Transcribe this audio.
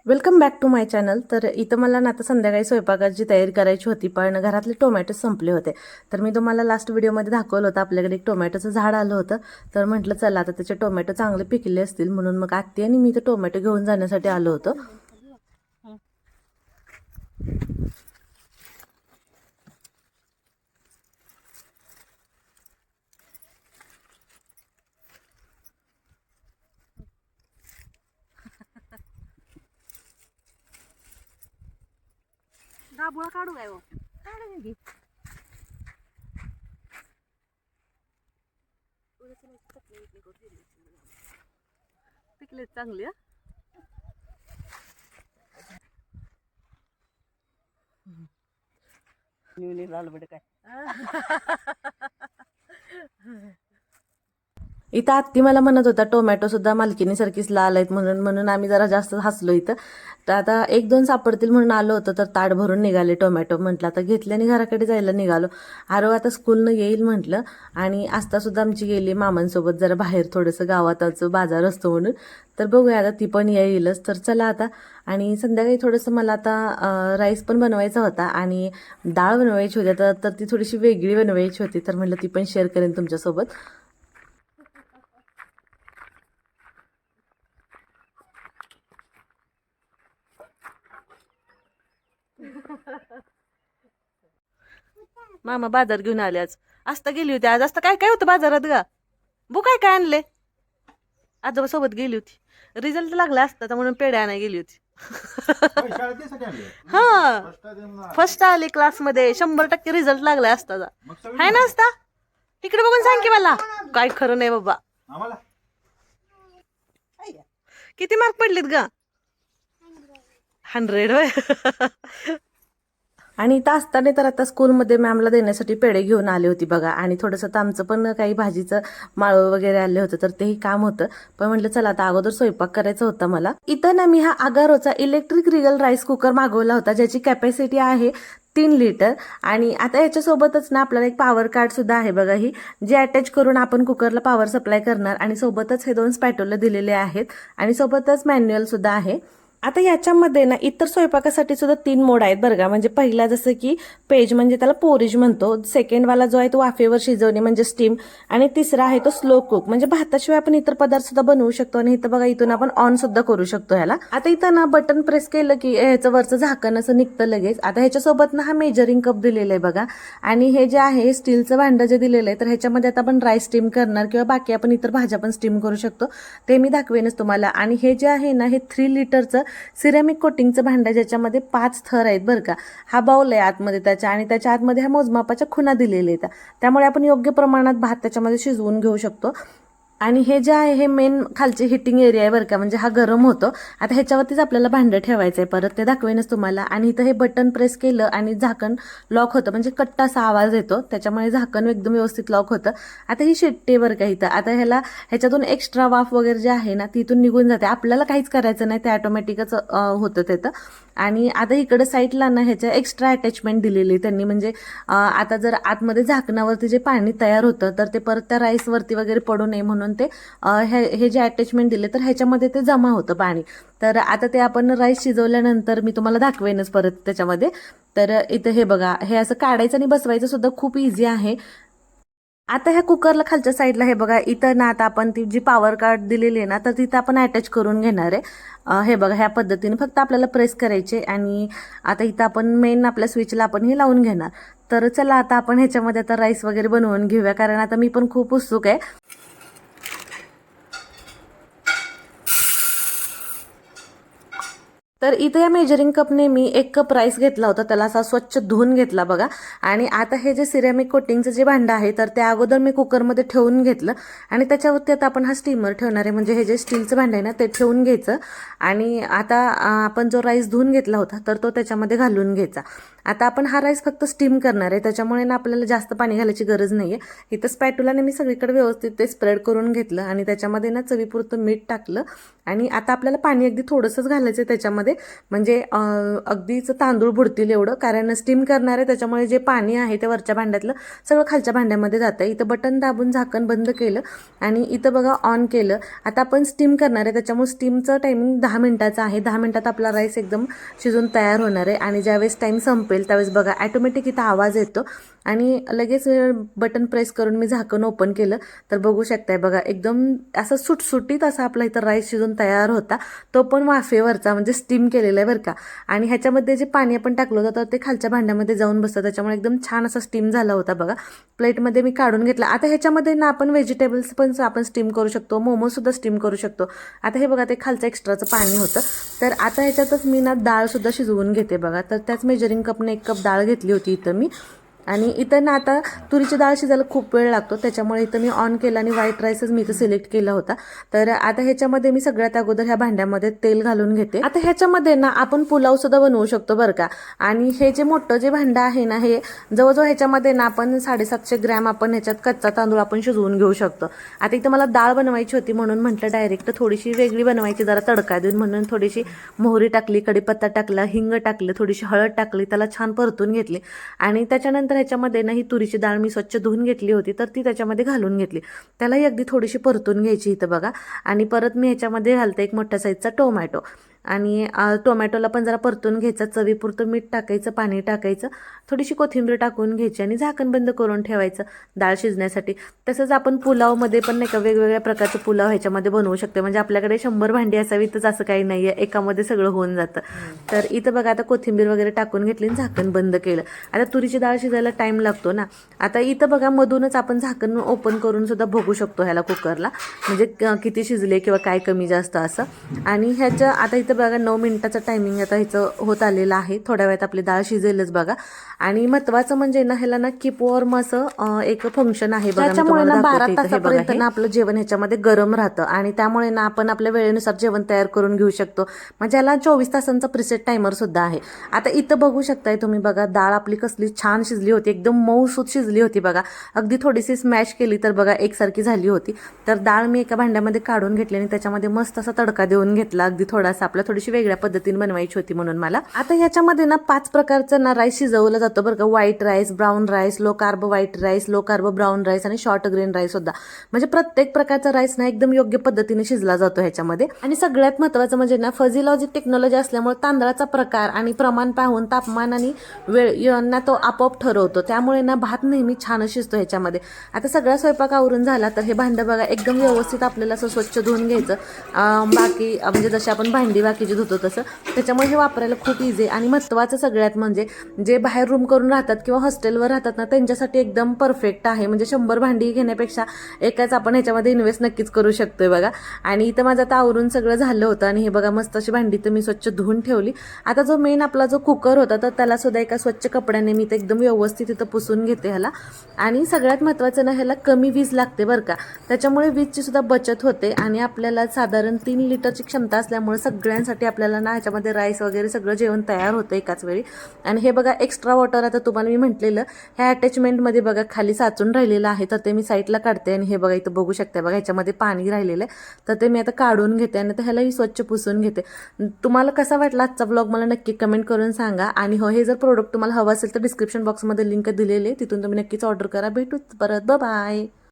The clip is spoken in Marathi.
Welcome back to my channel. तर इथं मला ना आता संध्याकाळी स्वयंपाकाची तयारी करायची होती, पण घरातले टोमॅटो संपले होते. तर मी तुम्हाला लास्ट व्हिडिओमध्ये दाखवलं होतं आपल्याकडे एक टोमॅटोचं झाड आलं होतं. तर म्हटलं चला आता त्याचे टोमॅटो चांगले पिकले असतील म्हणून मग आत्ती आणि मी ते टोमॅटो घेऊन जाण्यासाठी आलो होतो. गाबुळा काढू काय हो? काढू की. पिकले चांगली. लाल बड काय इथं आत्ती मला म्हणत होता टोमॅटो सुद्धा मालकीनीसारखीच लाल आहेत म्हणून म्हणून आम्ही जरा जास्त हसलो इथं. तर आता एक दोन सापडतील म्हणून आलो होतं, तर ताट भरून निघाले टोमॅटो. म्हटलं आता घेतल्याने घराकडे जायला निघालो. आरो आता स्कूलनं येईल म्हटलं, आणि आस्था सुद्धा आमची गेली मामांसोबत जरा बाहेर थोडंसं गावातच बाजार असतो म्हणून. तर बघूया आता ती पण येईलच. तर चला आता. आणि संध्याकाळी थोडंसं मला आता राईस पण बनवायचा होता आणि डाळ बनवायची होती, तर ती थोडीशी वेगळी बनवायची होती. तर म्हटलं ती पण शेअर करेन तुमच्यासोबत. मामा बाजार घेऊन आले आज. आस्था गेली होती आज. आस्था काय काय होतं बाजारात गा? काय काय आणले? आजोबा सोबत गेली होती. रिझल्ट लागला असता म्हणून पेढे आणायला गेली होती. हा, फर्स्ट आली क्लासमध्ये. 100% रिझल्ट लागला असता. हाय ना असता? तिकडे बघून सांग की मला. काय खरं नाही बाबा. किती मार्क पडलेत ग? 100 होय. आणि इथं असताना तर आता स्कूलमध्ये मॅमला देण्यासाठी पेढे घेऊन आले होती बघा. आणि थोडंसं तर आमचं पण काही भाजीचं माळव वगैरे आले होतं, तर तेही काम होतं. पण म्हटलं चला आता अगोदर स्वयंपाक करायचा होता मला. इथं ना मी हा अगारोचा इलेक्ट्रिक रिगल राईस कुकर मागवला होता, ज्याची कॅपॅसिटी आहे 3 लिटर. आणि आता याच्यासोबतच ना आपल्याला एक पॉवर कार्ड सुद्धा आहे बघा, ही जे अटॅच करून आपण कुकरला पॉवर सप्लाय करणार. आणि सोबतच हे 2 स्पॅटोला दिलेले आहेत आणि सोबतच मॅन्युअल सुद्धा आहे. आता याच्यामध्ये ना इतर स्वयंपाकासाठी सुद्धा 3 मोड आहेत बरं का. म्हणजे पहिला जसं की पेज म्हणजे त्याला पोरिज म्हणतो. सेकंड वाला जो आहे तो वाफेवर शिजवणे म्हणजे स्टीम. आणि तिसरा आहे तो स्लो कुक म्हणजे भाताशिवाय आपण इतर पदार्थ सुद्धा बनवू शकतो. आणि इथं बघा इथून आपण ऑन सुद्धा करू शकतो ह्याला. आता इथं ना बटन प्रेस केलं की ह्याचं वरचं झाकण असं निघतं लगेच. आता ह्याच्यासोबत ना हा मेजरिंग कप दिलेला आहे बघा. आणि हे जे आहे स्टीलचं भांडं जे दिलेलं आहे, तर ह्याच्यामध्ये आता आपण राईस स्टीम करणार किंवा बाकी आपण इतर भाज्या पण स्टीम करू शकतो. ते मी दाखवेनच तुम्हाला. आणि हे जे आहे ना हे 3 लिटरचं सिरेमिक कोटिंगचं भांडं, ज्याच्यामध्ये 5 थर आहेत बरं का. हा बाउल आहे आतमध्ये त्याच्या, आणि त्याच्या आतमध्ये ह्या मोजमापाच्या खुणा दिलेल्या आहेत. त्यामुळे आपण योग्य प्रमाणात भात त्याच्यामध्ये शिजवून घेऊ शकतो. आणि हे जे आहे हे मेन खालची हिटिंग एरिया आहे बरं का, म्हणजे हा गरम होतो. आता ह्याच्यावरतीच आपल्याला भांडं ठेवायचं आहे, परत ते दाखवेनच तुम्हाला. आणि इथं हे बटन प्रेस केलं आणि झाकण लॉक होतं, म्हणजे कट्टा असा आवाज येतो, त्याच्यामुळे झाकण एकदम व्यवस्थित लॉक होतं. आता ही शिट्टी बरं का इथं. आता ह्याच्यातून एक्स्ट्रा वाफ वगैरे जे आहे ना तिथून निघून जाते. आपल्याला काहीच करायचं नाही, ते ऑटोमॅटिकच होतं तिथं. आणि आता इकडे साईडला ना ह्याच्या एक्स्ट्रा अटॅचमेंट दिलेली त्यांनी, म्हणजे आता जर आतमध्ये झाकणावरती जे पाणी तयार होतं तर ते परत त्या राईसवरती वगैरे पडू नये म्हणून ते हे जे अटॅचमेंट दिले तर ह्याच्यामध्ये ते जमा होतं पाणी. तर आता ते आपण राईस शिजवल्यानंतर मी तुम्हाला दाखवेनच परत त्याच्यामध्ये. तर इथं हे बघा, हे असं काढायचं आणि बसवायचं सुद्धा खूप इझी आहे. आता ह्या कुकरला खालच्या साईडला हे बघा इथं ना आता आपण ती जी पॉवर कार्ड दिलेली आहे ना, तर तिथं आपण अटॅच करून घेणार आहे. हे बघा ह्या पद्धतीने फक्त आपल्याला प्रेस करायचे. आणि आता इथं आपण मेन आपल्या स्विचला आपण हे लावून घेणार. तर चला आता आपण ह्याच्यामध्ये आता राईस वगैरे बनवून घेऊया, कारण आता मी पण खूप उत्सुक आहे. तर इथे या मेजरिंग कपने मी 1 कप राईस घेतला होता, त्याला असा स्वच्छ धुवून घेतला बघा. आणि आता हे जे सिरेमिक कोटिंगचं जे भांडं आहे तर ते अगोदर मी कुकरमध्ये ठेवून घेतलं. आणि त्याच्यावरती आता आपण हा स्टीमर ठेवणार आहे, म्हणजे हे जे स्टीलचं भांडं आहे ना ते ठेवून घ्यायचं. आणि आता आपण जो राईस धुवून घेतला होता तर तो त्याच्यामध्ये घालून घ्यायचा. आता आपण हा राईस फक्त स्टीम करणार आहे, त्याच्यामुळे ना आपल्याला जास्त पाणी घालायची गरज नाहीये. इथं स्पॅटुलाने मी सगळीकडे व्यवस्थित ते स्प्रेड करून घेतलं आणि त्याच्यामध्ये ना चवीपुरतं मीठ टाकलं. आणि आता आपल्याला पाणी अगदी थोडंसंच घालायचं त्याच्यामध्ये, म्हणजे अगदीच तांदूळ बुडतील एवढं, कारण स्टीम करणार आहे त्याच्यामुळे जे पाणी आहे ते वरच्या भांड्यातलं सगळं खालच्या भांड्यामध्ये जातं. इथं बटन दाबून झाकण बंद केलं आणि इथं बघा ऑन केलं. आता आपण स्टीम करणार आहे त्याच्यामुळे स्टीमचं टायमिंग 10 मिनिटाचं आहे. 10 मिनिटात आपला राईस एकदम शिजून तयार होणार आहे. आणि ज्यावेळेस टाईम संपेल त्यावेळेस बघा ॲटोमॅटिक इथं आवाज येतो आणि लगेच बटन प्रेस करून मी झाकण ओपन केलं तर बघू शकताय बघा एकदम असं सुटसुटीत असा आपला इथं राईस शिजून तयार होता. तो पण वाफेवरचा, म्हणजे स्टीम केलेला आहे बरं का. आणि ह्याच्यामध्ये जे पाणी आपण टाकलं होतं तर ते खालच्या भांड्यामध्ये जाऊन बसतं, त्याच्यामुळे एकदम छान असा स्टीम झाला होता बघा. प्लेटमध्ये मी काढून घेतला. आता ह्याच्यामध्ये ना आपण व्हेजिटेबल्स पण आपण स्टीम करू शकतो, मोमोसुद्धा स्टीम करू शकतो. आता हे बघा ते खालचं एक्स्ट्राचं पाणी होतं. तर आता ह्याच्यातच मी ना डाळसुद्धा शिजवून घेते बघा. तर त्याच मेजरिंग कपने 1 कप डाळ घेतली होती इथं मी. आणि इथं ना आता तुरीची डाळ शिजायला खूप वेळ लागतो, त्याच्यामुळे इथं मी ऑन केला आणि व्हाईट राईसच मी इथं सिलेक्ट केला होता. तर आता ह्याच्यामध्ये मी सगळ्यात अगोदर ह्या भांड्यामध्ये तेल घालून घेते. आता ह्याच्यामध्ये ना आपण पुलाव सुद्धा बनवू शकतो बरं का. आणि हे जे मोठं जे भांडं आहे ना, हे जवळजवळ ह्याच्यामध्ये ना आपण 750 ग्रॅम आपण ह्याच्यात कच्चा तांदूळ आपण शिजवून घेऊ शकतो. आता इथं मला डाळ बनवायची होती म्हणून म्हटलं डायरेक्ट थोडीशी वेगळी बनवायची, जरा तडका देऊन, म्हणून थोडीशी मोहरी टाकली, कढीपत्ता टाकला, हिंग टाकले, थोडीशी हळद टाकली, त्याला छान परतून घेतली. आणि त्याच्यानंतर ह्याच्यामध्ये ना ही तुरीची डाळ मी स्वच्छ धुवून घेतली होती तर ती त्याच्यामध्ये घालून घेतली. त्यालाही अगदी थोडीशी परतून घ्यायची इथं बघा. आणि परत मी ह्याच्यामध्ये घालते एक मोठ्या साईजचा टोमॅटो. आणि टोमॅटोला पण जरा परतून घ्यायचं, चवीपुरतं मीठ टाकायचं, पाणी टाकायचं, थोडीशी कोथिंबीर टाकून घ्यायची आणि झाकण बंद करून ठेवायचं डाळ शिजण्यासाठी. तसंच आपण पुलावमध्ये पण नाही का वेगवेगळ्या प्रकारचे पुलाव ह्याच्यामध्ये बनवू शकते. म्हणजे आपल्याकडे 100 भांडी असावीतच असं काही नाही आहे, एकामध्ये सगळं होऊन जातं. तर इथं बघा आता कोथिंबीर वगैरे टाकून घेतली आणि झाकण बंद केलं. आता तुरीची डाळ शिजायला टाईम लागतो ना. आता इथं बघा मधूनच आपण झाकण ओपन करून सुद्धा बघू शकतो ह्याला कुकरला, म्हणजे किती शिजले किंवा काय कमी जास्त असं. आणि ह्याच्या आता इथं बघा 9 मिनिटाचं टायमिंग आता ह्याचं होत आलेलं आहे. थोड्या वेळात आपली डाळ शिजेलच बघा. आणि महत्त्वाचं म्हणजे ना ह्याला ना कीप वॉर्म असं एक फंक्शन आहे बघा. त्याच्यामुळे ना 12 तासापर्यंत ना आपलं जेवण ह्याच्यामध्ये गरम राहतं आणि त्यामुळे ना आपण आपल्या वेळेनुसार जेवण तयार करून घेऊ शकतो. म्हणजे ह्याला 24 तासांचा प्रिसेट टायमर सुद्धा आहे. आता इथं बघू शकताय तुम्ही बघा डाळ आपली कसली छान शिजली होती, एकदम मऊसूत शिजली होती बघा. अगदी थोडीशी स्मॅश केली तर बघा एकसारखी झाली होती. तर डाळ मी एका भांड्यामध्ये काढून घेतली आणि त्याच्यामध्ये मस्त असा तडका देऊन घेतला. अगदी थोडासा आपला थोडीशी वेगळ्या पद्धतीने बनवायची होती म्हणून मला. आता ह्याच्यामध्ये ना 5 प्रकारचं ना राईस शिजवलं जातं बरं का. White rice, brown rice, low carb white rice, low carb brown rice आणि शॉर्ट ग्रेन राईस सुद्धा. म्हणजे प्रत्येक प्रकारचा राईस ना एकदम योग्य पद्धतीने शिजला जातो ह्याच्यामध्ये. आणि सगळ्यात महत्त्वाचं म्हणजे ना फजिलॉजिक टेक्नॉलॉजी असल्यामुळे तांदळाचा प्रकार आणि प्रमाण पाहून तापमान आणि वेळ यांना तो आपोआप ठरवतो. त्यामुळे ना भात नेहमी छान शिजतो ह्याच्यामध्ये. आता सगळा स्वयंपाक आवरून झाला तर हे भांडं बघा एकदम व्यवस्थित आपल्याला असं स्वच्छ धुवून घ्यायचं. बाकी म्हणजे जसे आपण भांडी बाकीची धुतो तसं. त्याच्यामुळे हे वापरायला खूप इझी. आणि महत्त्वाचं सगळ्यात म्हणजे जे बाहेर रूम करून राहतात किंवा हॉस्टेलवर राहतात ना त्यांच्यासाठी एकदम परफेक्ट आहे. म्हणजे 100 भांडी घेण्यापेक्षा एकाच आपण ह्याच्यामध्ये इन्व्हेस्ट नक्कीच करू शकतोय बघा. आणि इथं माझं आता आवरून सगळं झालं होतं आणि हे बघा मस्त अशी भांडी तर मी स्वच्छ धुवून ठेवली. आता जो मेन आपला जो कुकर होता तर त्याला सुद्धा एका स्वच्छ कपड्याने मी ते एकदम व्यवस्थित इथं पुसून घेते ह्याला. आणि सगळ्यात महत्त्वाचं ना ह्याला कमी वीज लागते बरं का. त्याच्यामुळे वीजची सुद्धा बचत होते आणि आपल्याला साधारण 3 लिटरची क्षमता असल्यामुळे सगळ्यांसाठी आपल्याला ना ह्याच्यामध्ये राईस वगैरे सगळं जेवण तयार होतं एकाच वेळी. आणि हे बघा एक्स्ट्रा वॉटर आता तुम्हाला मी म्हटलेलं ह्या अटॅचमेंटमध्ये बघा खाली साचून राहिलेलं आहे तर ते मी साईडला काढते. आणि हे बघा इथं बघू शकता बघा ह्याच्यामध्ये पाणी राहिलेलं आहे तर ते मी आता काढून घेते आणि ह्यालाही स्वच्छ पुसून घेते. तुम्हाला कसा वाटला आजचा ब्लॉग मला नक्की कमेंट करून सांगा. आणि हो हे जर प्रोडक्ट तुम्हाला हवं असेल तर डिस्क्रिप्शन बॉक्समध्ये लिंक दिलेली आहे, तिथून तुम्ही नक्कीच ऑर्डर करा. भेटू परत, बाय.